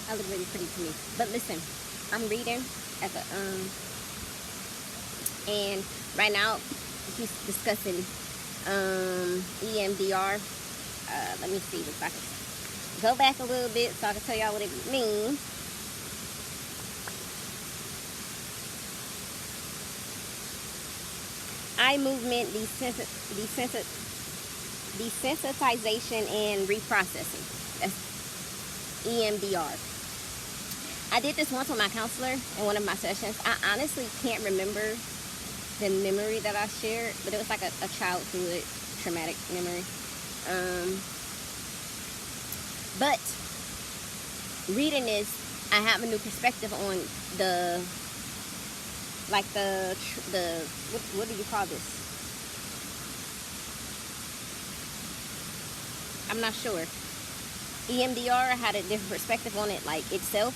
I look really pretty to me. But listen, I'm reading at the and right now he's discussing EMDR. Let me see if I can go back a little bit so I can tell y'all what it means. Eye movement desensitization and reprocessing. That's EMDR. I did this once with my counselor in one of my sessions. I honestly can't remember the memory that I shared, but it was like a childhood traumatic memory. But reading this, I have a new perspective on the what do you call this? I'm not sure. EMDR, I had a different perspective on it, like itself,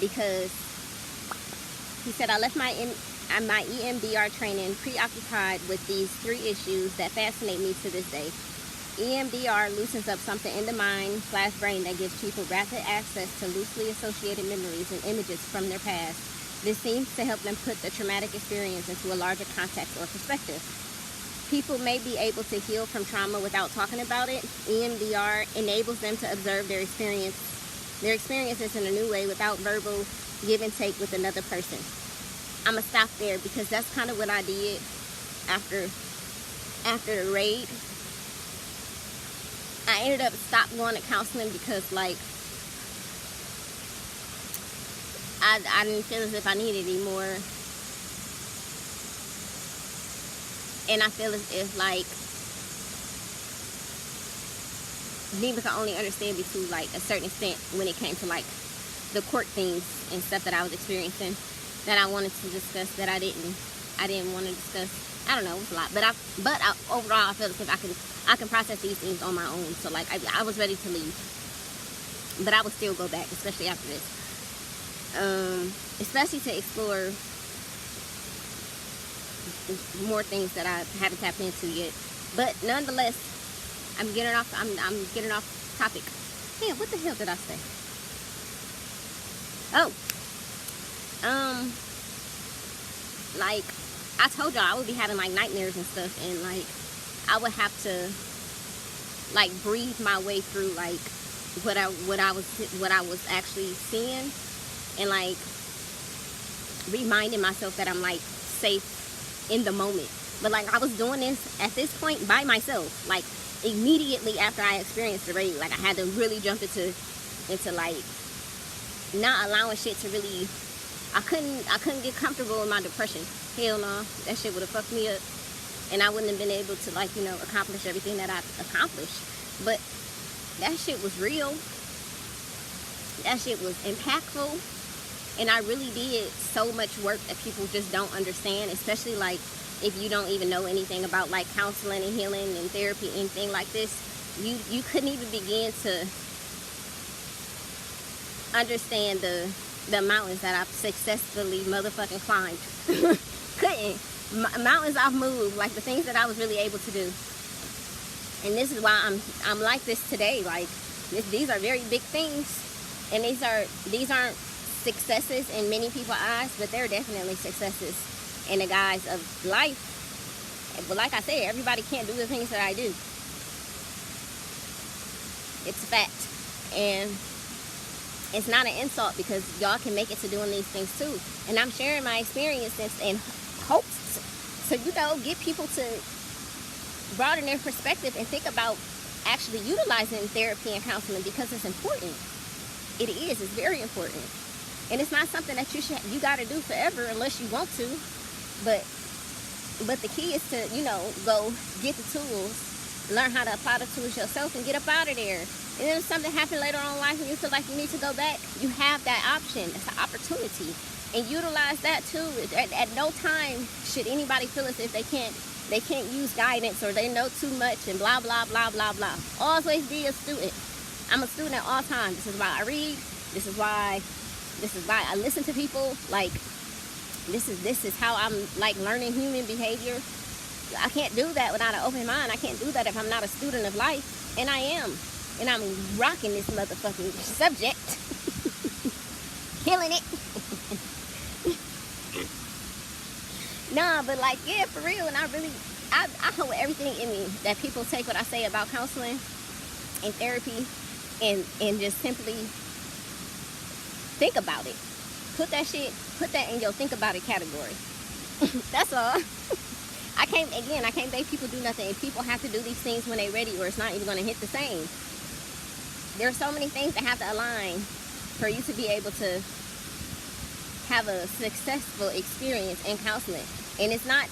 because he said I left my EMDR training preoccupied with these 3 issues that fascinate me to this day. EMDR loosens up something in the mind/brain that gives people rapid access to loosely associated memories and images from their past. This seems to help them put the traumatic experience into a larger context or perspective. People may be able to heal from trauma without talking about it. EMDR enables them to observe their experiences in a new way without verbal give and take with another person. I'm gonna stop there because that's kind of what I did after the raid. I ended up stopped going to counseling because like I didn't feel as if I needed it anymore. And I feel as if like people can only understand me to like a certain extent when it came to like the court things and stuff that I was experiencing that I wanted to discuss that I didn't want to discuss. I don't know, it was a lot, but overall I feel as if I can process these things on my own. So like I was ready to leave, but I would still go back, especially after this, especially to explore more things that I haven't tapped into yet. But nonetheless, I'm getting off topic. Damn, what the hell did I say? Oh, like I told y'all I would be having like nightmares and stuff, and like I would have to like breathe my way through like what I was actually seeing, and like reminding myself that I'm like safe in the moment. But like I was doing this at this point by myself, like immediately after I experienced the raid. Like I had to really jump into like not allowing shit to really. I couldn't get comfortable in my depression. Hell no, that shit would have fucked me up, and I wouldn't have been able to like accomplish everything that I accomplished. But that shit was real. That shit was impactful, and I really did so much work that people just don't understand, especially like if you don't even know anything about like counseling and healing and therapy, anything like this. You couldn't even begin to understand the mountains that I've successfully motherfucking climbed. Couldn't. Mountains I've moved, like the things that I was really able to do. And this is why I'm like this today. Like these are very big things, and these aren't successes in many people's eyes, but they're definitely successes in the guise of life. But like I said, everybody can't do the things that I do. It's a fact. And it's not an insult because y'all can make it to doing these things too. And I'm sharing my experiences in hopes to, get people to broaden their perspective and think about actually utilizing therapy and counseling, because it's important. It is. It's very important. And it's not something that you got to do forever unless you want to. But the key is to, go get the tools, learn how to apply the tools yourself, and get up out of there. And then if something happened later on in life and you feel like you need to go back, you have that option. It's an opportunity. And utilize that too. At no time should anybody feel as if they can't use guidance or they know too much and blah, blah, blah, blah, blah. Always be a student. I'm a student at all times. This is why I read. This is why I listen to people. Like, this is how I'm like learning human behavior. I can't do that without an open mind. I can't do that if I'm not a student of life. And I am. and I'm rocking this motherfucking subject. Killing it. Nah, but like, yeah, for real. And I hope everything in me that people take what I say about counseling and therapy and just simply think about it. Put that in your think about it category. That's all. I can't make people do nothing, and people have to do these things when they're ready, or it's not even going to hit the same. There are so many things that have to align for you to be able to have a successful experience in counseling. And it's not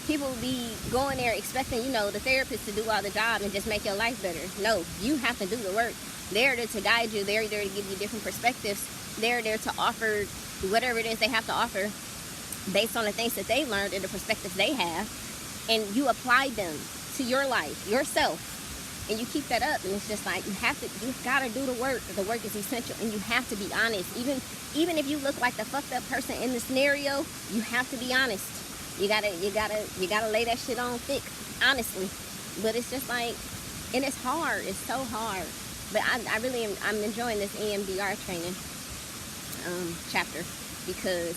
people be going there expecting, the therapist to do all the job and just make your life better. No, you have to do the work. They're there to guide you. They're there to give you different perspectives. They're there to offer whatever it is they have to offer based on the things that they learned and the perspectives they have. And you apply them to your life, yourself. And you keep that up, and it's just like you gotta do the work. The work is essential, and you have to be honest. Even if you look like the fucked up person in the scenario, you have to be honest. You gotta lay that shit on thick, honestly. But it's just like, and it's hard. It's so hard. But I'm enjoying this EMDR training chapter, because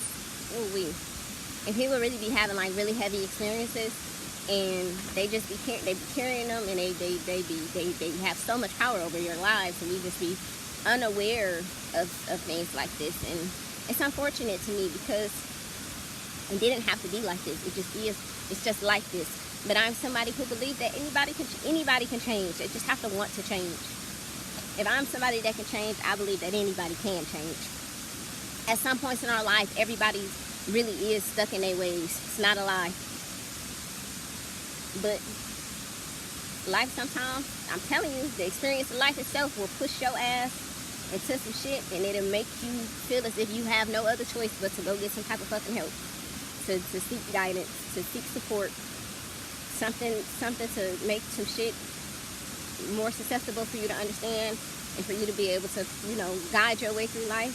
if people really be having like really heavy experiences, and they just be carrying them, and they have so much power over your lives, and we just be unaware of things like this. And it's unfortunate to me, because it didn't have to be like this. It's just like this. But I'm somebody who believes that anybody can change. They just have to want to change. If I'm somebody that can change, I believe that anybody can change. At some points in our life, everybody really is stuck in their ways. It's not a lie. But life sometimes, I'm telling you, the experience of life itself will push your ass into some shit, and it'll make you feel as if you have no other choice but to go get some type of fucking help, to seek guidance, to seek support, something to make some shit more susceptible for you to understand, and for you to be able to, guide your way through life.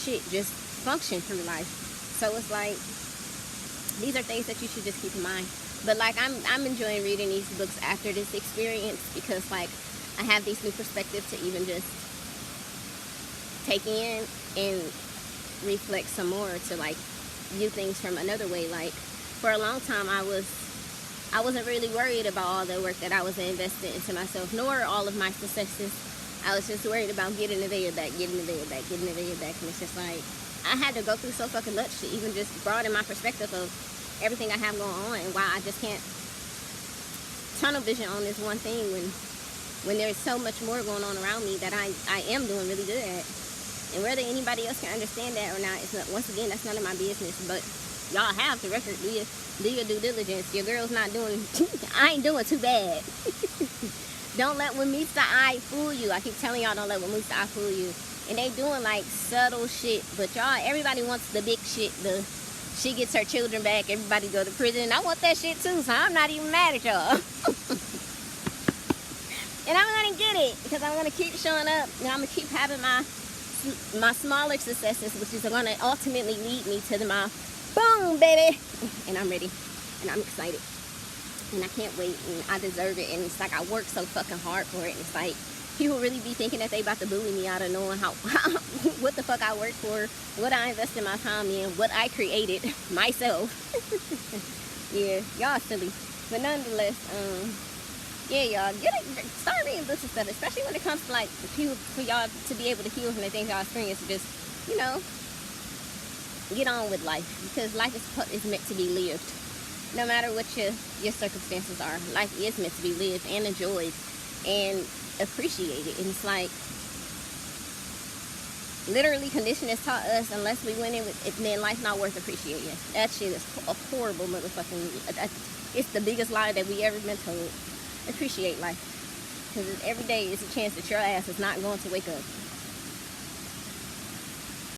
Shit, just function through life. So it's like, these are things that you should just keep in mind. But like, I'm enjoying reading these books after this experience, because like, I have these new perspectives to even just take in and reflect some more, to like view things from another way. Like, for a long time, I wasn't really worried about all the work that I was investing into myself, nor all of my successes. I was just worried about getting the veil back. And it's just like, I had to go through so fucking much to even just broaden my perspective of everything I have going on, and why I just can't tunnel vision on this one thing when there's so much more going on around me that I am doing really good at. And whether anybody else can understand that or not, once again, that's none of my business. But y'all have the record. Do your due diligence. Your girl's not doing, I ain't doing too bad. Don't let what meets the eye fool you. I keep telling y'all, don't let what meets the eye fool you. And they doing like subtle shit, but y'all, everybody wants the big shit. She gets her children back, everybody go to prison. I want that shit too, so I'm not even mad at y'all. And I'm gonna get it, because I'm gonna keep showing up, and I'm gonna keep having my smaller successes, which is gonna ultimately lead me to my boom, baby. And I'm ready, and I'm excited, and I can't wait, and I deserve it. And it's like, I work so fucking hard for it. And it's like, people really be thinking that they about to bully me out of knowing how what the fuck I work for, what I invested my time in, what I created myself. Yeah, y'all silly. But nonetheless, yeah, y'all, start reading books and stuff, especially when it comes to like for y'all to be able to heal from the things y'all experience. Just, get on with life, because life is meant to be lived. No matter what your circumstances are, life is meant to be lived and enjoyed and appreciated. And it's like, literally, condition has taught us, unless we went in with it, then life's not worth appreciating. That shit is a horrible motherfucking, it's the biggest lie that we ever been told. Appreciate life, because every day is a chance that your ass is not going to wake up.